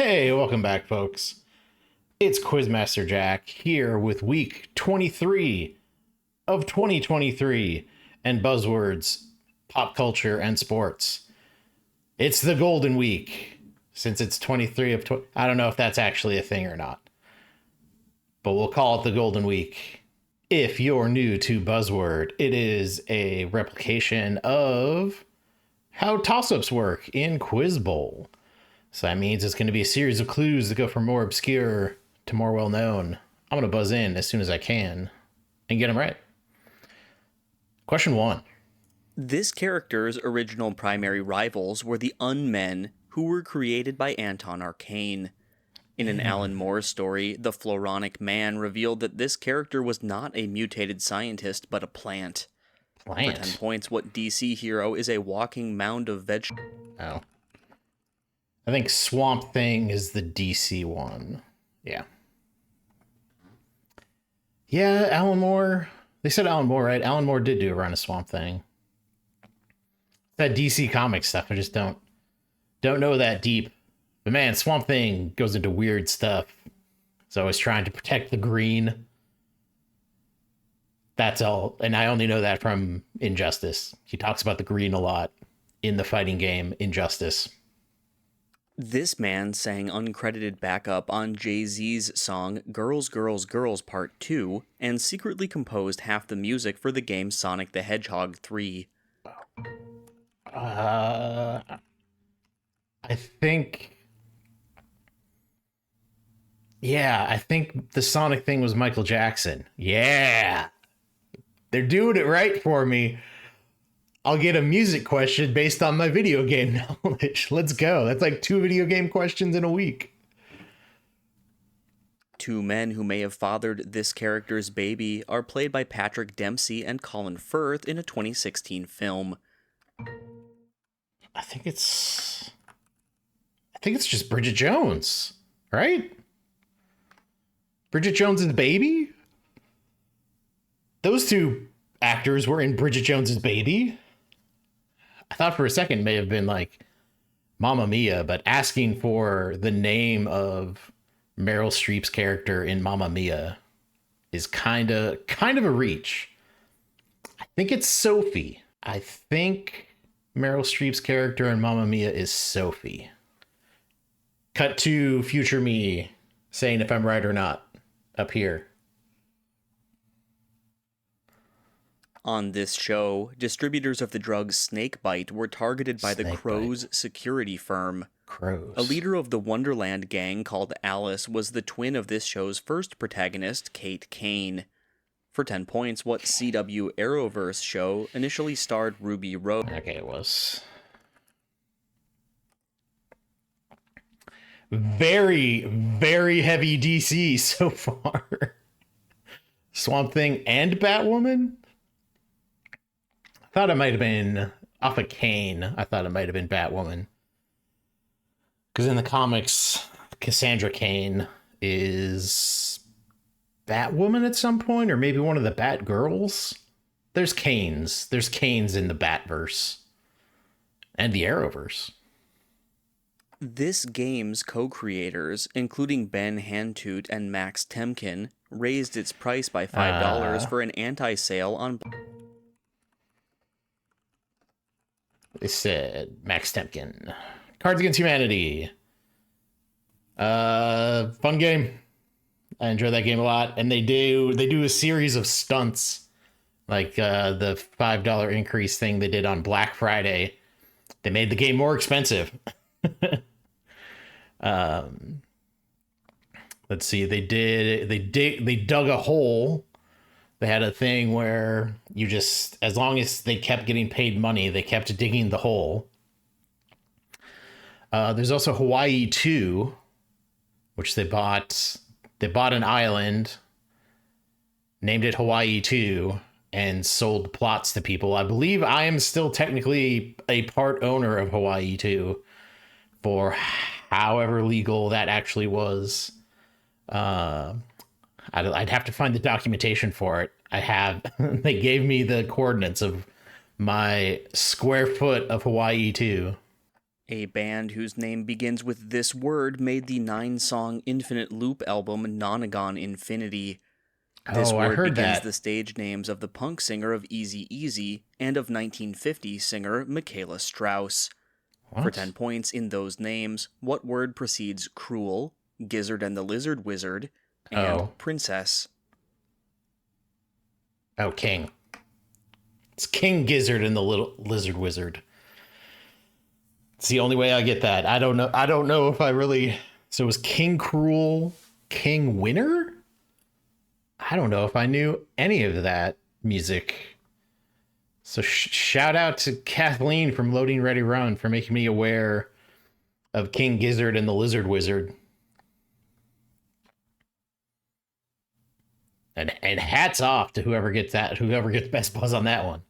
Hey, welcome back, folks. It's Quizmaster Jack here with week 23 of 2023 and Buzzwords, pop culture, and sports. It's the golden week since it's 23 of 20. I don't know if that's actually a thing or not, but we'll call it the golden week. If you're new to Buzzword, it is a replication of how toss-ups work in Quiz Bowl. So that means it's going to be a series of clues that go from more obscure to more well-known. I'm going to buzz in as soon as I can and get them right. Question 1. This character's original primary rivals were the Unmen, who were created by Anton Arcane. In an Alan Moore story, the Floronic Man revealed that this character was not a mutated scientist, but a plant. For 10 points, what DC hero is a walking mound of vegetables? Oh. I think Swamp Thing is the DC one. Yeah. Yeah, Alan Moore. They said Alan Moore, right? Alan Moore did do a run of Swamp Thing. That DC comic stuff, I just don't know that deep. But man, Swamp Thing goes into weird stuff. It's always trying to protect the green. That's all. And I only know that from Injustice. He talks about the green a lot in the fighting game Injustice. This man sang uncredited backup on Jay-Z's song Girls, Girls, Girls Part 2 and secretly composed half the music for the game Sonic the Hedgehog 3. I think... Yeah, I think the Sonic thing was Michael Jackson. Yeah! They're doing it right for me. I'll get a music question based on my video game knowledge. Let's go. That's like 2 video game questions in a week. 2 men who may have fathered this character's baby are played by Patrick Dempsey and Colin Firth in a 2016 film. I think it's just Bridget Jones, right? Bridget Jones's baby? Those 2 actors were in Bridget Jones's Baby. I thought for a second it may have been like Mamma Mia, but asking for the name of Meryl Streep's character in Mamma Mia is kind of a reach. I think it's Sophie. I think Meryl Streep's character in Mamma Mia is Sophie. Cut to future me saying if I'm right or not up here. On this show, distributors of the drug Snakebite were targeted by the Crows security firm. Crows. A leader of the Wonderland gang called Alice was the twin of this show's first protagonist, Kate Kane. For 10 points, what CW Arrowverse show initially starred Ruby Rose? Okay, it was very, very heavy DC so far. Swamp Thing and Batwoman? I thought it might have been off of Kane. I thought it might have been Batwoman. Because in the comics, Cassandra Cain is Batwoman at some point, or maybe one of the Batgirls. There's Canes. There's Canes in the Batverse. And the Arrowverse. This game's co-creators, including Ben Hantoot and Max Temkin, raised its price by $5 for an anti-sale on... They said Max Temkin. Cards Against Humanity. Fun game. I enjoy that game a lot. And they do a series of stunts. Like the $5 increase thing they did on Black Friday. They made the game more expensive. Let's see. They dug a hole. They had a thing where you just, as long as they kept getting paid money, they kept digging the hole. There's also Hawaii 2, which they bought. They bought an island, named it Hawaii 2, and sold plots to people. I believe I am still technically a part owner of Hawaii 2 for however legal that actually was. I'd have to find the documentation for it. They gave me the coordinates of my square foot of Hawaii 2. A band whose name begins with this word made the 9-song Infinite Loop album Nonagon Infinity. This Oh, I word heard begins that. the stage names of the punk singer of Easy Easy and of 1950 singer Michaela Strauss. For 10 What? points in those names, what word precedes cruel, Gizzard and the Lizard Wizard, and Oh. princess? Oh, King. It's King Gizzard and the Little Lizard Wizard. It's the only way I get that. I don't know. I don't know if I really. So it was King Cruel, King Winner? I don't know if I knew any of that music. So shout out to Kathleen from Loading Ready Run for making me aware of King Gizzard and the Lizard Wizard. And hats off to whoever gets best buzz on that one.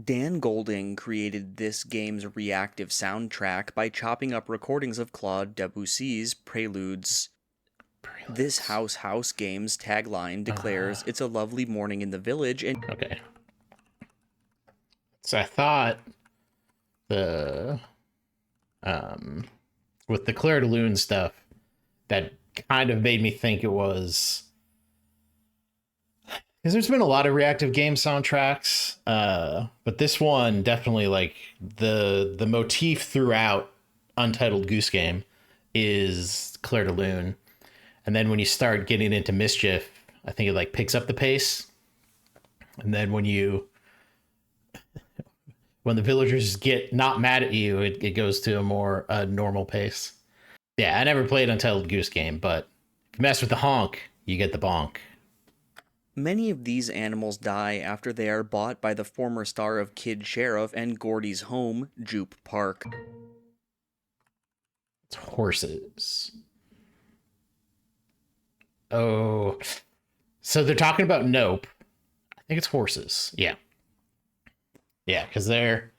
Dan Golding created this game's reactive soundtrack by chopping up recordings of Claude Debussy's Preludes. This House game's tagline declares, "It's a lovely morning in the village," and Okay. So I thought the with the Claire de Lune stuff, that kind of made me think it was, because there's been a lot of reactive game soundtracks, but this one definitely, like, the motif throughout Untitled Goose Game is Claire de Lune, and then when you start getting into Mischief, I think it like picks up the pace, and then when the villagers get not mad at you, it goes to a more normal pace. Yeah, I never played Untitled Goose Game, but if you mess with the honk, you get the bonk. many of these animals die after they are bought by the former star of Kid Sheriff and Gordy's home, Jupe Park. It's horses. Oh, so they're talking about Nope. I think it's horses. Yeah. Yeah, because there's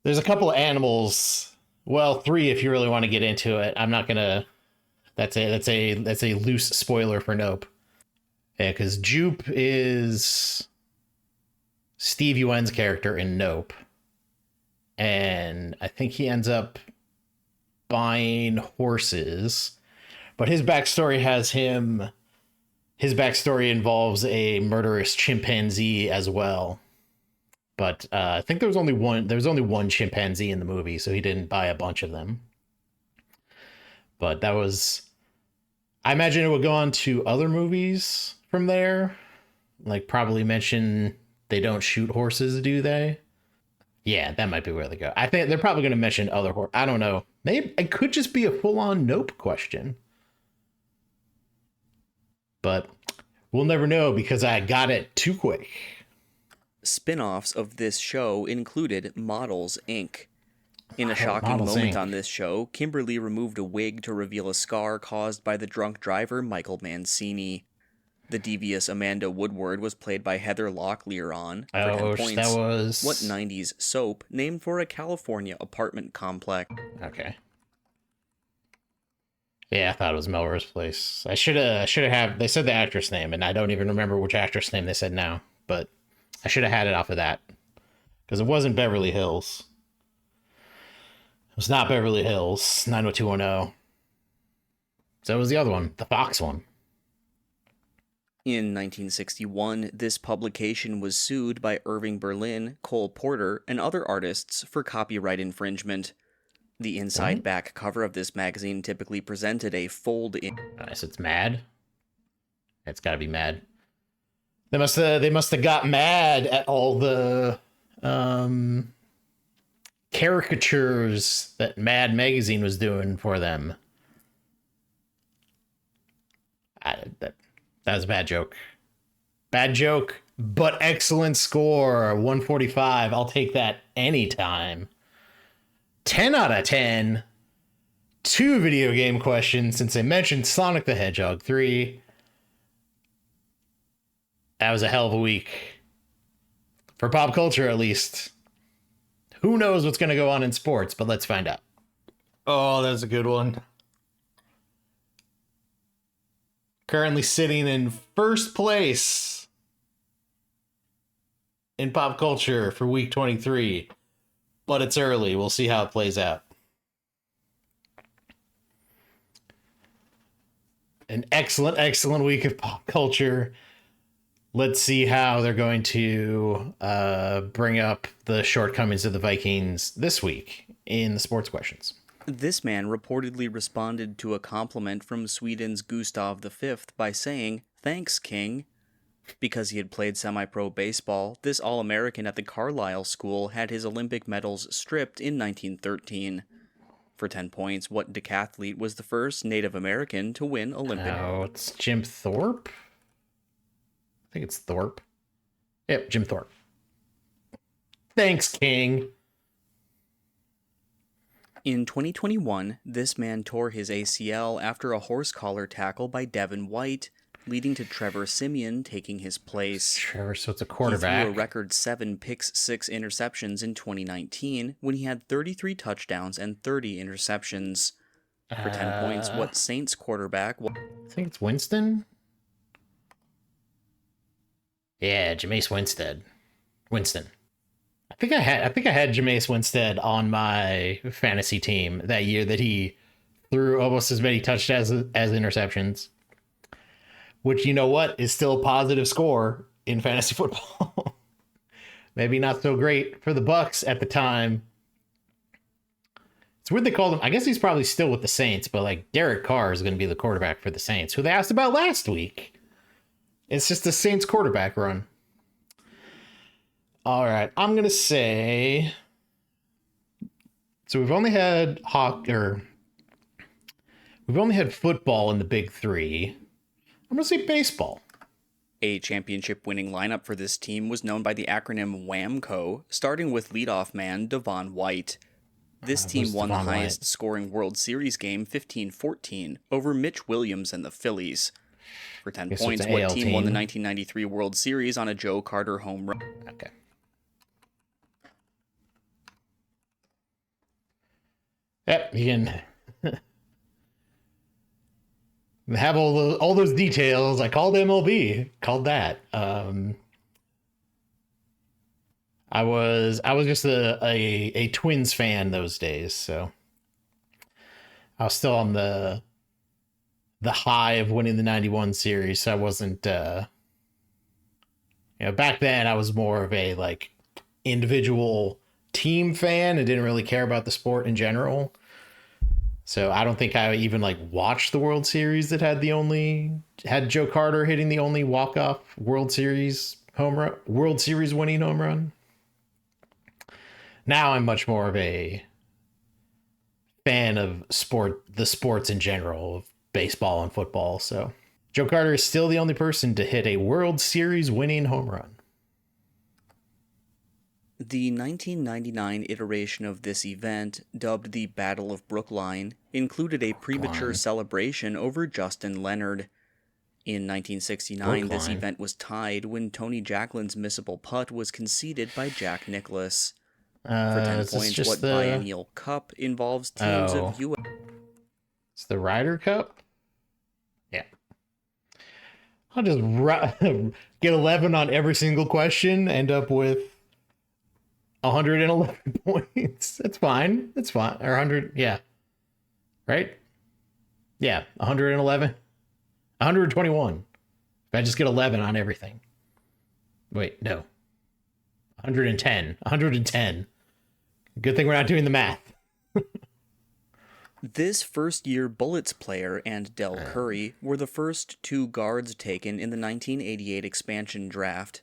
a couple of animals. Well, three if you really want to get into it. I'm not gonna. That's a loose spoiler for Nope. Yeah, because Jupe is Steve Yuen's character in Nope, and I think he ends up buying horses. But his backstory involves a murderous chimpanzee as well. But I think there was only one chimpanzee in the movie, so he didn't buy a bunch of them. But I imagine it would go on to other movies from there. Like, probably mention they don't shoot horses, do they? Yeah, that might be where they go. I think they're probably going to mention other horse. I don't know. Maybe it could just be a full-on Nope question. But we'll never know because I got it too quick. Spin-offs of this show included Models, Inc. In a shocking Models, moment Inc. on this show, Kimberly removed a wig to reveal a scar caused by the drunk driver Michael Mancini. The devious Amanda Woodward was played by Heather Locklear on, for 10 points. That was... What 90s soap named for a California apartment complex? Okay. Yeah, I thought it was Melrose Place. I should have. They said the actress name, and I don't even remember which actress name they said now. But I should have had it off of that because it wasn't Beverly Hills. It was not Beverly Hills 90210. So it was the other one, the Fox one. In 1961, this publication was sued by Irving Berlin, Cole Porter, and other artists for copyright infringement. The inside back cover of this magazine typically presented a fold-in. Nice, it's Mad. It's got to be Mad. They must have got mad at all the caricatures that Mad magazine was doing for them. That was a bad joke. Bad joke, but excellent score. 145. I'll take that anytime. 10 out of 10. 2 video game questions since I mentioned Sonic the Hedgehog 3. That was a hell of a week. For pop culture, at least. Who knows what's going to go on in sports, but let's find out. Oh, that's a good one. Currently sitting in first place in pop culture for week 23. but it's early. We'll see how it plays out. An excellent week of pop culture. Let's see how they're going to bring up the shortcomings of the Vikings this week in the sports questions. This man reportedly responded to a compliment from Sweden's Gustav V by saying, "Thanks, King." Because he had played semi-pro baseball, this All-American at the Carlisle School had his Olympic medals stripped in 1913. For 10 points, what decathlete was the first Native American to win Olympic? Oh, it's Jim Thorpe? I think it's Thorpe. Yep, Jim Thorpe. Thanks, King. In 2021, this man tore his ACL after a horse collar tackle by Devin White, leading to Trevor Siemian taking his place. Trevor, so it's a quarterback. He threw a record 7 picks, 6 interceptions in 2019 when he had 33 touchdowns and 30 interceptions. For 10 points, what Saints quarterback... I think it's Winston? Yeah, Jameis Winston. I think I had Jameis Winston on my fantasy team that year that he threw almost as many touchdowns as interceptions. Which, you know what, is still a positive score in fantasy football. Maybe not so great for the Bucks at the time. It's weird they called him. I guess he's probably still with the Saints, but like Derek Carr is going to be the quarterback for the Saints, who they asked about last week. It's just the Saints quarterback run. All right, I'm going to say. So we've only had football in the big three. I'm going to say baseball. A championship-winning lineup for this team was known by the acronym WHAMCO, starting with leadoff man Devon White. This team won the highest-scoring World Series game 15-14 over Mitch Williams and the Phillies. For 10 points, what team won the 1993 World Series on a Joe Carter home run? Okay. Yep, you can have all those details. I called MLB. Called that. I was just a Twins fan those days, so I was still on the high of winning the 91 series. So I wasn't back then I was more of a like individual team fan and didn't really care about the sport in general. So I don't think I even like watched the World Series that had Joe Carter hitting the only walk-off World Series winning home run. Now I'm much more of a fan of the sports in general, of baseball and football. So Joe Carter is still the only person to hit a World Series winning home run. The 1999 iteration of this event, dubbed the Battle of Brookline, included a premature celebration over Justin Leonard. In 1969, this event was tied when Tony Jacklin's missable putt was conceded by Jack Nicklaus. For 10 points, what biennial cup involves teams of U.S. It's the Ryder Cup? Yeah. I'll just get 11 on every single question, end up with 111 points. That's fine. Or 100, yeah. Right? Yeah, 111. 121. If I just get 11 on everything. Wait, no. 110. 110. Good thing we're not doing the math. This first-year Bullets player and Del Curry were the first two guards taken in the 1988 expansion draft.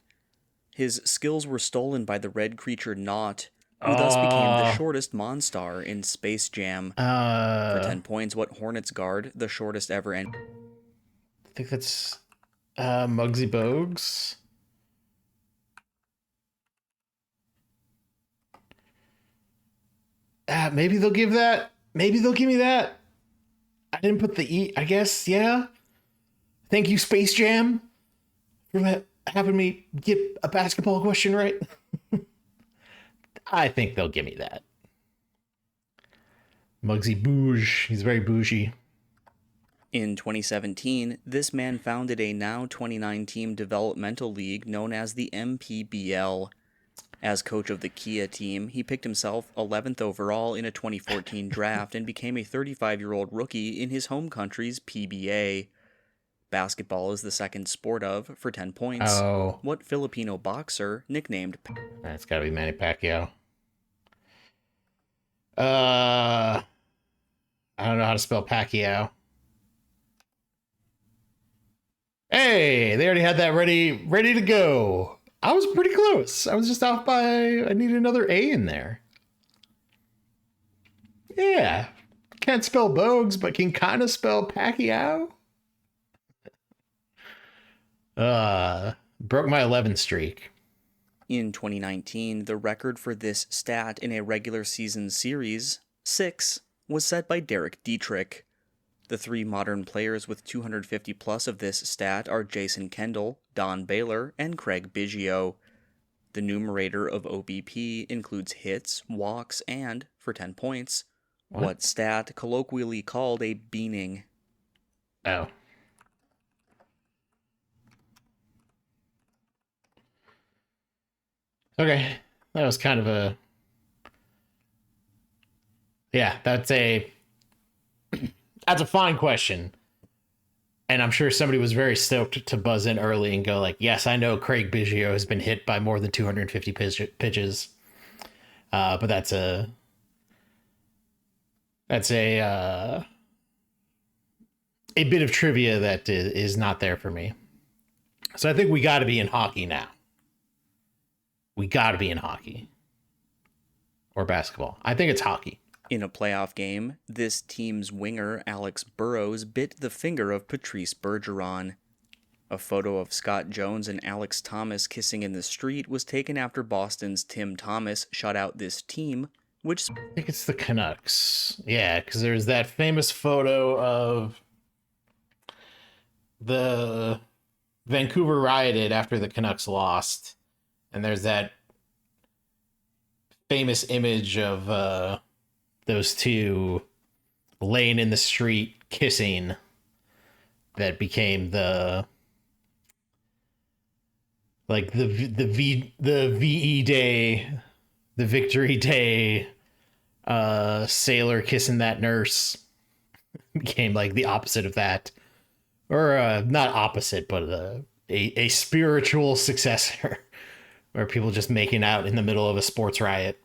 His skills were stolen by the red creature Knot, who thus became the shortest Monstar in Space Jam. For 10 points, what Hornets guard, the shortest ever and... I think that's Muggsy Bogues. Maybe they'll give that. Maybe they'll give me that. I didn't put the E. I guess, yeah. Thank you, Space Jam, for having me get a basketball question right. I think they'll give me that. Muggsy Bogues. He's very bougie. In 2017, this man founded a now 29-team developmental league known as the MPBL. As coach of the Kia team, he picked himself 11th overall in a 2014 draft and became a 35-year-old rookie in his home country's PBA. Basketball is the second sport of, for 10 points, Oh, what Filipino boxer nicknamed... that's got to be Manny Pacquiao. I don't know how to spell Pacquiao. Hey, they already had that ready to go. I was pretty close. I was just off by, I need another A in there. Yeah. Can't spell Bogues, but can kind of spell Pacquiao. Broke my 11 streak. In 2019, the record for this stat in a regular season series, 6, was set by Derek Dietrich. The 3 modern players with 250 plus of this stat are Jason Kendall, Don Baylor, and Craig Biggio. The numerator of OBP includes hits, walks, and, for 10 points, what stat colloquially called a beaning. Oh. Okay, that was kind of a... Yeah, that's a fine question. And I'm sure somebody was very stoked to buzz in early and go like, yes, I know Craig Biggio has been hit by more than 250 pitches. But that's a bit of trivia that is not there for me. So I think we got to be in hockey now. We got to be in hockey. Or basketball. I think it's hockey. In a playoff game, this team's winger, Alex Burrows, bit the finger of Patrice Bergeron. A photo of Scott Jones and Alex Thomas kissing in the street was taken after Boston's Tim Thomas shut out this team, which... I think it's the Canucks. Yeah, because there's that famous photo of the Vancouver rioted after the Canucks lost. And there's that famous image of those two laying in the street kissing that became the VE Day, the Victory Day, sailor kissing that nurse became like the opposite of that, or not opposite, but a spiritual successor, where people just making out in the middle of a sports riot.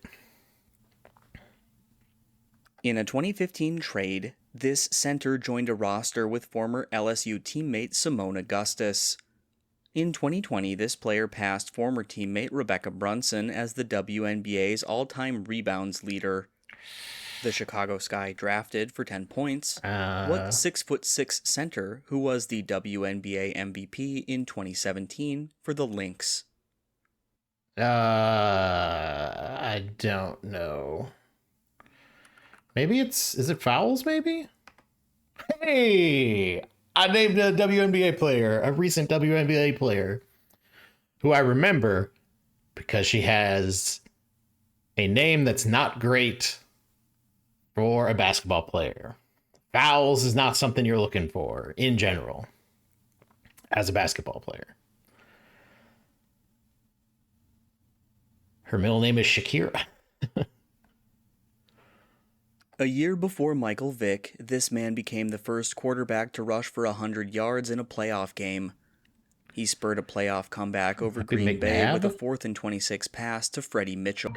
In a 2015 trade, this center joined a roster with former LSU teammate Simone Augustus. In 2020, this player passed former teammate Rebecca Brunson as the WNBA's all-time rebounds leader. The Chicago Sky drafted, for 10 points, what 6'6" center who was the WNBA MVP in 2017 for the Lynx? I don't know. Maybe is it Fowles, maybe? Hey! I named a WNBA player, a recent WNBA player, who I remember because she has a name that's not great for a basketball player. Fowles is not something you're looking for in general as a basketball player. Her middle name is Shakira. A year before Michael Vick, this man became the first quarterback to rush for 100 yards in a playoff game. He spurred a playoff comeback over Green Bay with a 4th and 26 pass to Freddie Mitchell.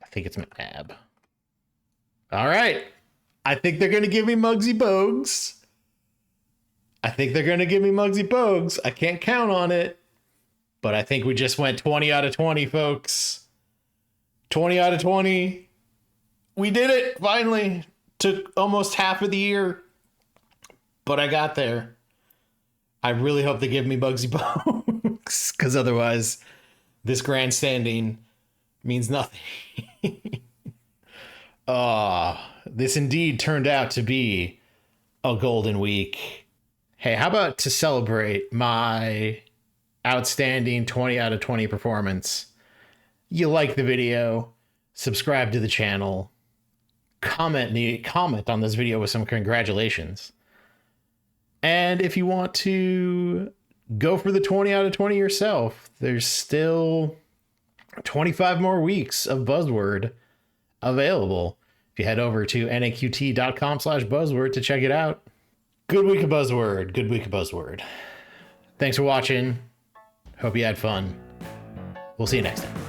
I think it's McNabb. All right. I think they're going to give me Muggsy Bogues. I can't count on it. But I think we just went 20 out of 20, folks. 20 out of 20. We did it, finally. Took almost half of the year. But I got there. I really hope they give me Muggsy Bogues. Because otherwise, this grandstanding means nothing. This indeed turned out to be a golden week. Hey, how about to celebrate my outstanding 20 out of 20 performance? You like the video, subscribe to the channel, comment on this video with some congratulations. And if you want to go for the 20 out of 20 yourself, there's still 25 more weeks of Buzzword available. If you head over to naqt.com/buzzword to check it out. Good week of Buzzword. Good week of Buzzword. Thanks for watching. Hope you had fun. We'll see you next time.